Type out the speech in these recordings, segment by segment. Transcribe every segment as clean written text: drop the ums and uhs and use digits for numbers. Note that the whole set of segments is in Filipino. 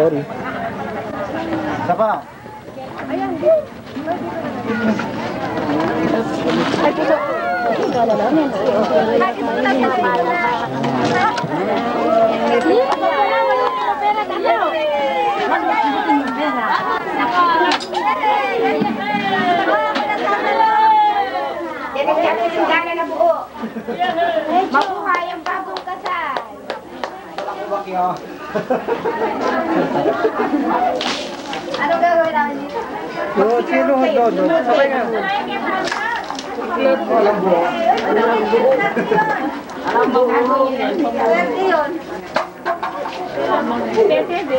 Sorry. Isa pa. Ay, puso. Ikaw na namin. Singgana na buo. Mabuhay ang bagong kasal. Ano gagawin namin dito? Sino doon? Sabay nga. Walang buo.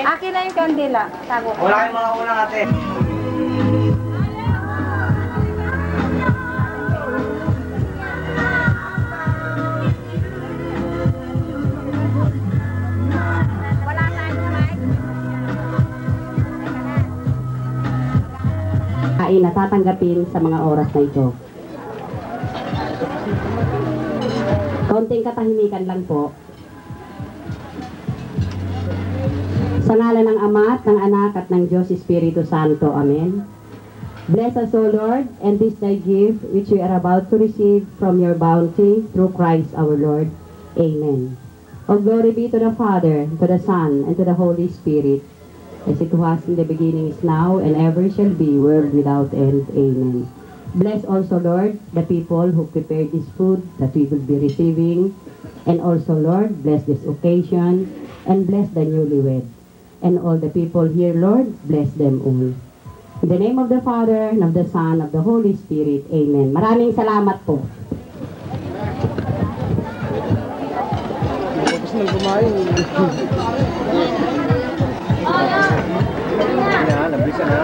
Akin na yung kandila. Tago. Wala kayong mga unang ate. Ay natatanggapin sa mga oras na ito. Kaunting katahimikan lang po. Sa ngalan ng Ama at ng Anak at ng Diyos Espiritu Santo. Amen. Bless us, O Lord, and this thy gift which we are about to receive from your bounty through Christ our Lord. Amen. All glory be to the Father, to the Son, and to the Holy Spirit, as it was in the beginning, is now, and ever shall be, world without end. Amen. Bless also, Lord, the people who prepared this food that we will be receiving. And also, Lord, bless this occasion, and bless the newlywed. And all the people here, Lord, bless them all. In the name of the Father, and of the Son, and of the Holy Spirit. Amen. Maraming salamat po. Tapos na kumain. Nabisa na.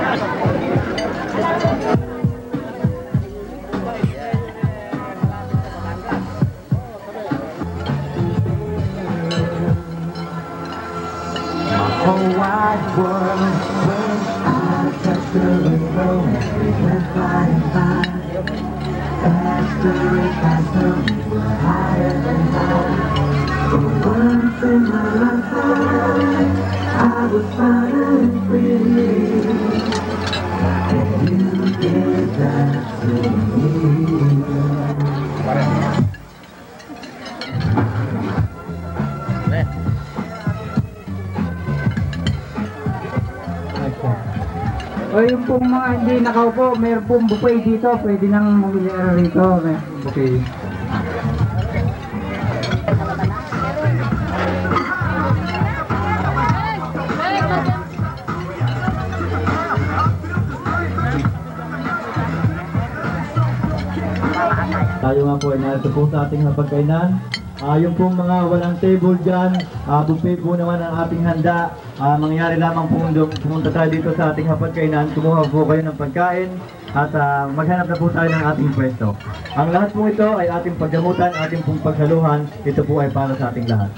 whole wide world. When I touch the rainbow, we went flying by. Faster and faster, we were higher and higher. For once in my lifetime, I was finally free. And you did that to me. O yung pong mga hindi nakaupo, mayroon pong buffet dito, pwede nang bumili rito, may buffet. Tayo nga po ay narito po sa ating hapagkainan. Yung pong mga walang table dyan, buffet po naman ang ating handa. Mangyayari lamang po pumunta tayo dito sa ating hapagkainan, kumuha po kayo ng pagkain at maghanap na po tayo ng ating pwesto. Ang lahat po ito ay ating paggamutan, ating pong pagsaluhan. Ito po ay para sa ating lahat.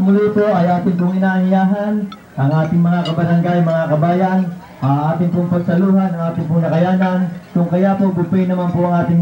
muli po ay ating pong inaanyayahan ang ating mga kabarangay, mga kabayan, ating pong pagsaluhan, ang ating pong nakayanan. Kung kaya po, buffet naman po ang ating...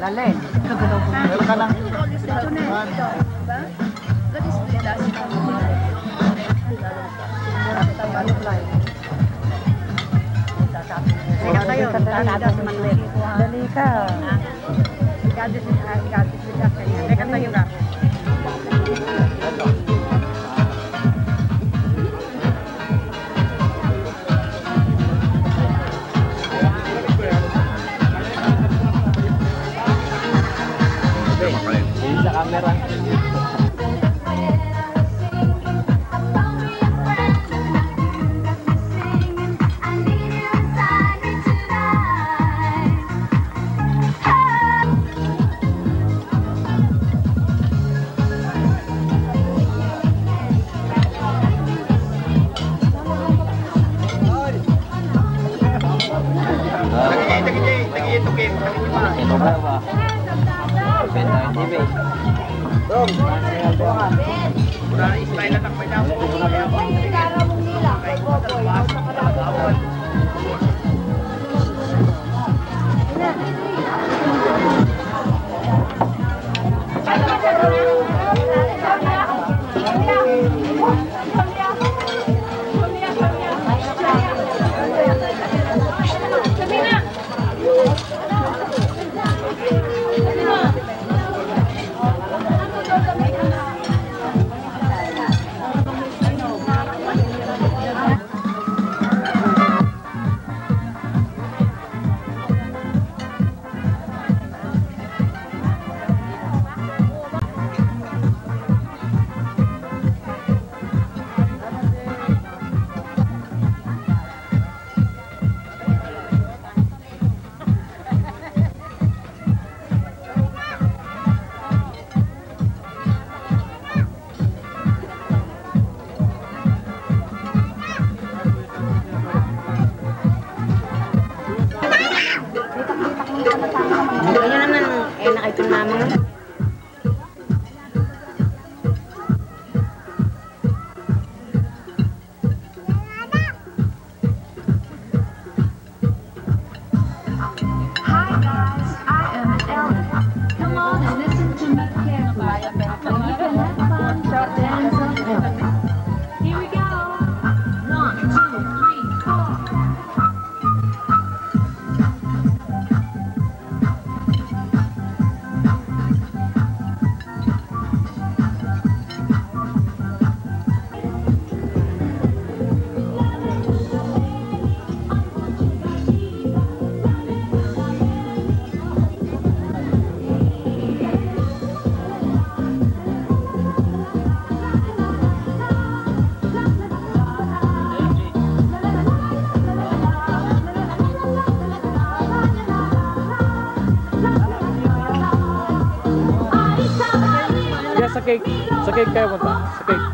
Laleng. Meron ka lang. Dali ka. Teka tayo ka. Sa camera. Ito ba? Benta ng TV. Ganyan naman, nakaitin namin. Hi guys, I am Ellen. Come on and listen to me carefully. So you can have fun, dance on it. Here we go. 1, 2, 3, 4. Sa cake kayo punta. Sa cake.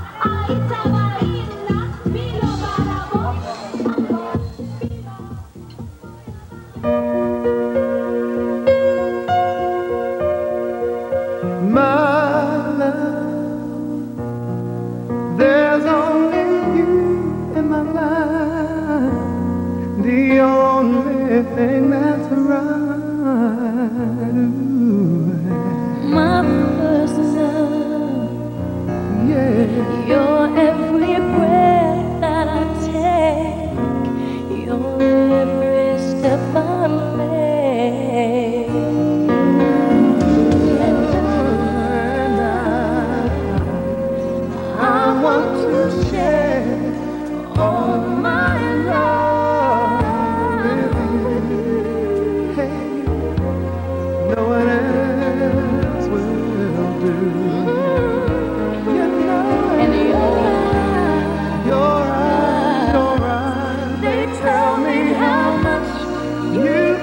My love, there's only you in my life, the only thing that's right. Ooh. My first love, Yeah. your every breath that I take, your every step I make. And I want to share all my love with you. Hey, no one else will do. You know, And your eyes, they tell me how much you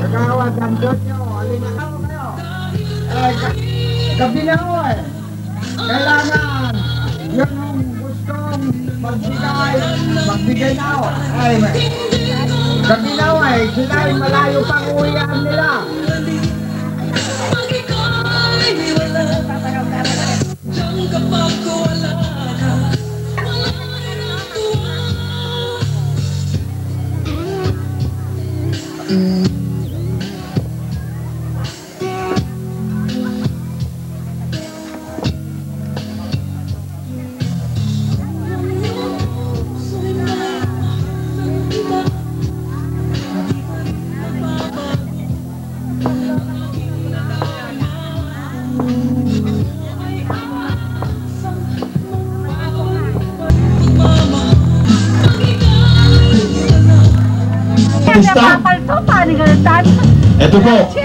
Kagawad, andun nyo, alin na kayo. Gabi na ho eh. Kailangan, yun ang gustong magbigay na ho. Gabi na ho eh, sila ay malayo pang uwian nila.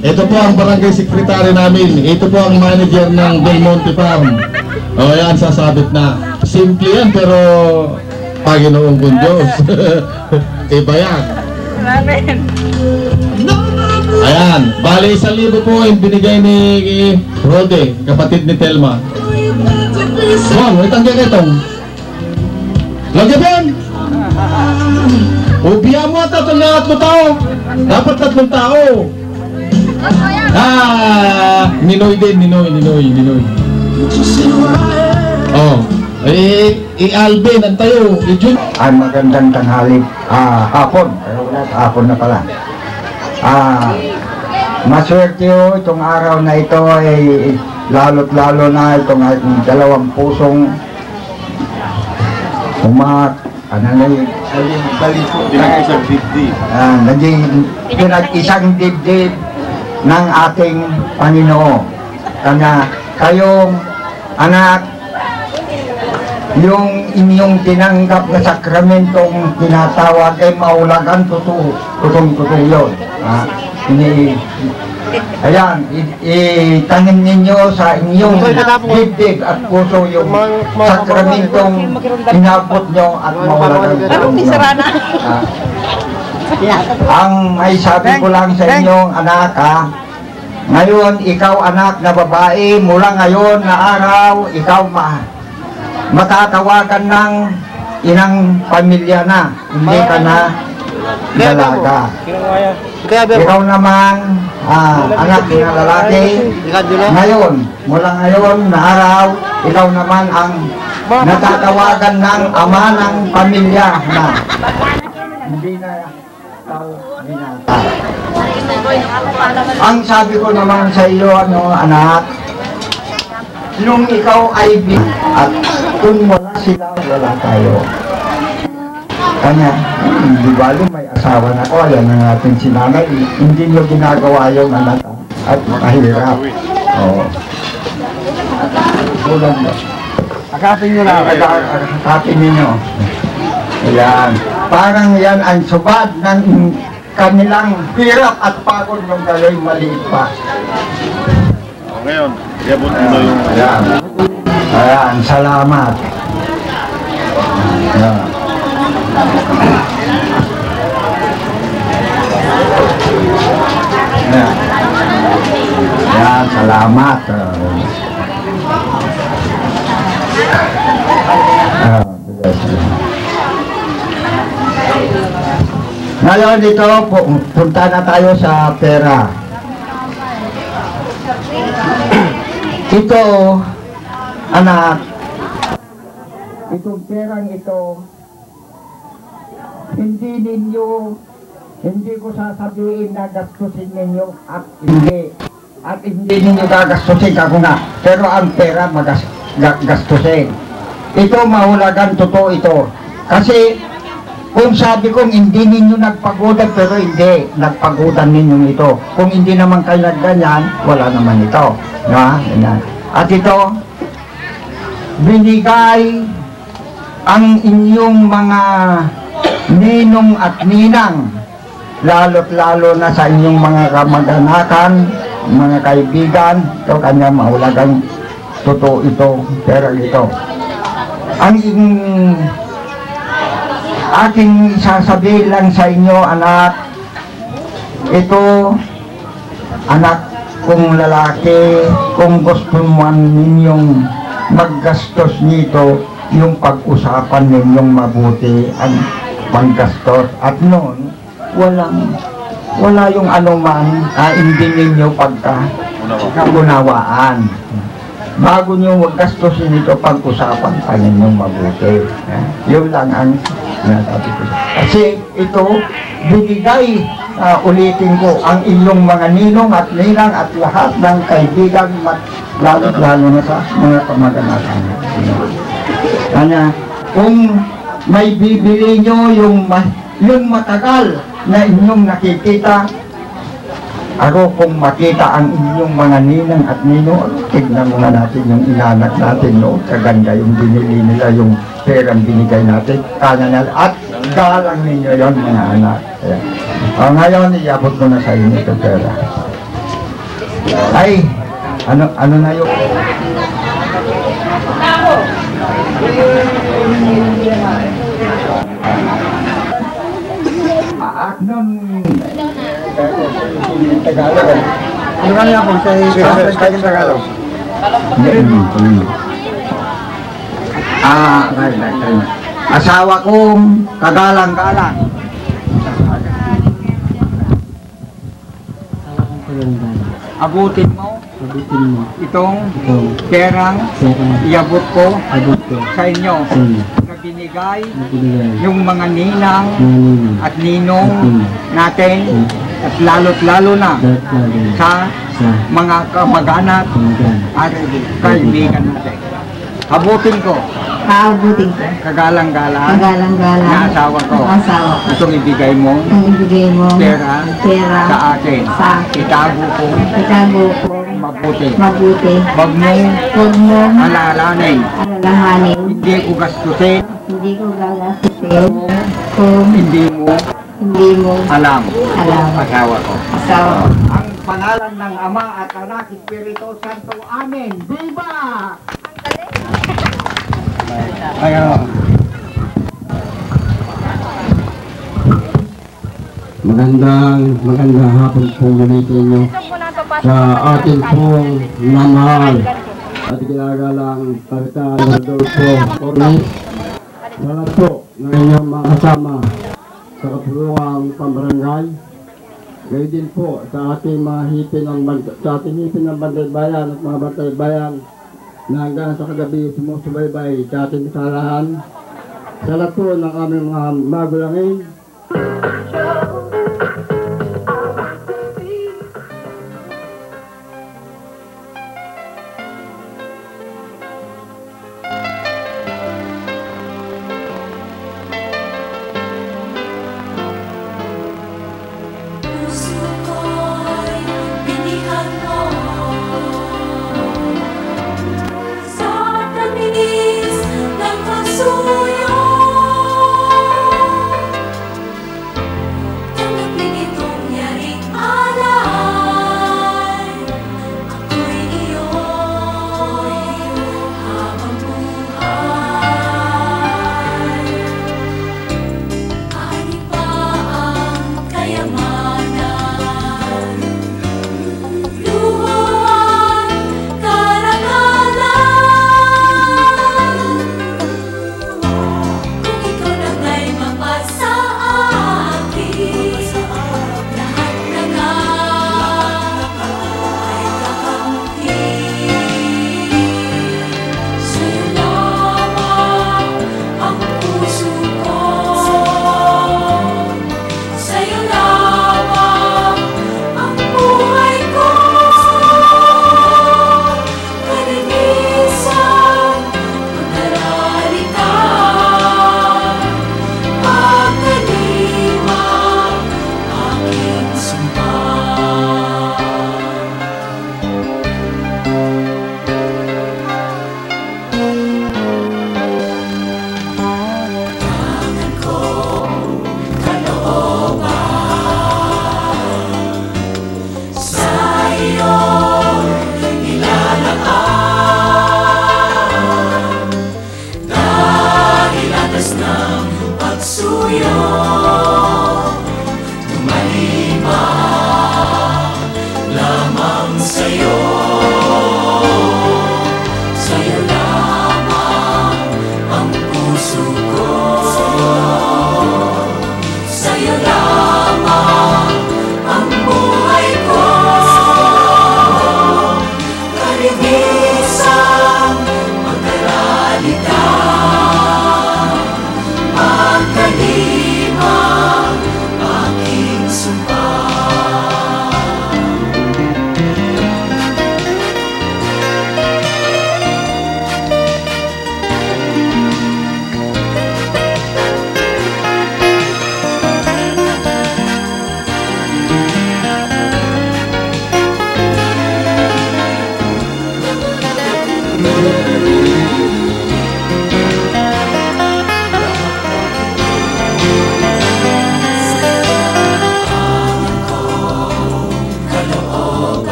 Ito po ang barangay secretary namin. Ito po ang manager ng Del Monte Farm. O yan, sasabit na. Simple yan pero Panginoon kong Diyos. Iba yan. Ayan, bali 1,000 po yung binigay ni Rode, kapatid ni Telma. Juan, may tangga ka itong. Lagyan yan! Ubiya mo at ito na 3 tao. Dapat 3 tao. Ninoy din, Ninoy. Oh, Alvin, ang tayo, Jun. Ay magandang tanghali, hapon, pero wala, hapon na pala. Maswerte ho itong araw na ito ay lalo't lalo na itong aking 2 pusong pinag-isang dibdib ng ating Panginoon. Kanya kayong anak, yung inyong tinanggap na sakramentong tinatawag ay maulagan, tutong yun. Ayan, itangin ninyo sa inyong dibdib at puso yung sakramentong inabot nyo at maulagan tutong yun. Ang may sabi ko lang sa inyong anak, ngayon ikaw anak na babae, mula ngayon na araw ikaw matatawagan ng inang pamilya na, hindi ka na dalaga. Ikaw naman anak na lalaki, ngayon mula ngayon na araw ikaw naman ang natatawagan ng ama ng pamilya na hindi na binata. Ang sabi ko naman sa iyo, anak, nung ikaw ay at kung wala sila, wala tayo. Kanya, hindi bali may asawa na ko, ayan ang ating sinanay, hindi nyo ginagawa yung anak at mahirap. Oo. Kulang mo. Akapin nyo na. Akapin nyo. Ayan. Parang yan ang subad ng kanilang hirap at pagod ng gawin maliit pa. Ngayon, iabot mo yung... Ayan, salamat. Ayan. Ayan, salamat. Ngayon dito, punta na tayo sa pera. Ito, anak, itong perang ito hindi ko sasabihin na gastusin ninyo at hindi ninyo gagastusin ako nga. Pero ang pera gastusin. Ito mahulagan, totoo ito. Kasi kung sabi kong hindi ninyo nagpagudan, pero hindi, nagpagudan ninyo ito. Kung hindi naman kayo nagganyan, wala naman ito. Ganyan. At ito, binigay ang inyong mga ninong at ninang, lalo't lalo na sa inyong mga kamag-anakan, mga kaibigan. Ito kanya mahulagang totoo ito, pero ito. Ang aking sasabihin lang sa inyo, anak, ito, anak kong lalaki, kung gusto man ninyong maggastos nito, yung pag-usapan ninyong mabuti ang panggastos. At noon, wala yung anuman, hindi ninyo pagkaunawaan. Bago nyo maggastusin ito, pag-usapan pa ninyong mabuti. Yun lang ang sinasabi ko. Kasi ito, binigay, ulitin ko, ang inyong mga ninong at ninang at lahat ng kaibigan, lalo na sa mga kamag-anakan. Kanya, kung may bibili nyo yung matagal na inyong nakikita, ako kung makita ang inyong mga ninang at nino, tignan mo nga natin yung inanak natin, no? Kaganda yung binili nila, yung perang binigay natin, kanya na, at galang ninyo yon mga anak. Ngayon, iabot ko na sa inyo ito pera. Ay, ano na yun? Tagalog. Ano kanya po sa Tagalog? Asawa kong kagalang-galang. Abutin mo itong perang iabot ko sa inyo na binigay yung mga ninang at ninong natin at lalo't lalo na sa mga kamag-anak at kaibigan natin. Abutin ko kagalang-galang na asawa ko. Itong ibigay mo pera sa akin. Itago ko mabuti. Wag mong alalahanin. Hindi ko gastusin kung hindi mo alam. Asawa ko. Ang pangalan ng Ama at Anak, Espiritu Santo. Amen. Viva! Ayun. Magandang hapon po ulitin nyo sa ating pong namahal at ginagalang Kapitan Rodolfo Cornes. Salamat po ng inyong mga kasama sa kapulungang pambarangay. Gayon din po sa ating mga hipin ng Bantay Bayan at mga Bantay Bayan na hanggang sa kagabi sumusubaybay sa ating kasalahan. Sa lahat po ng aming mga magulangin,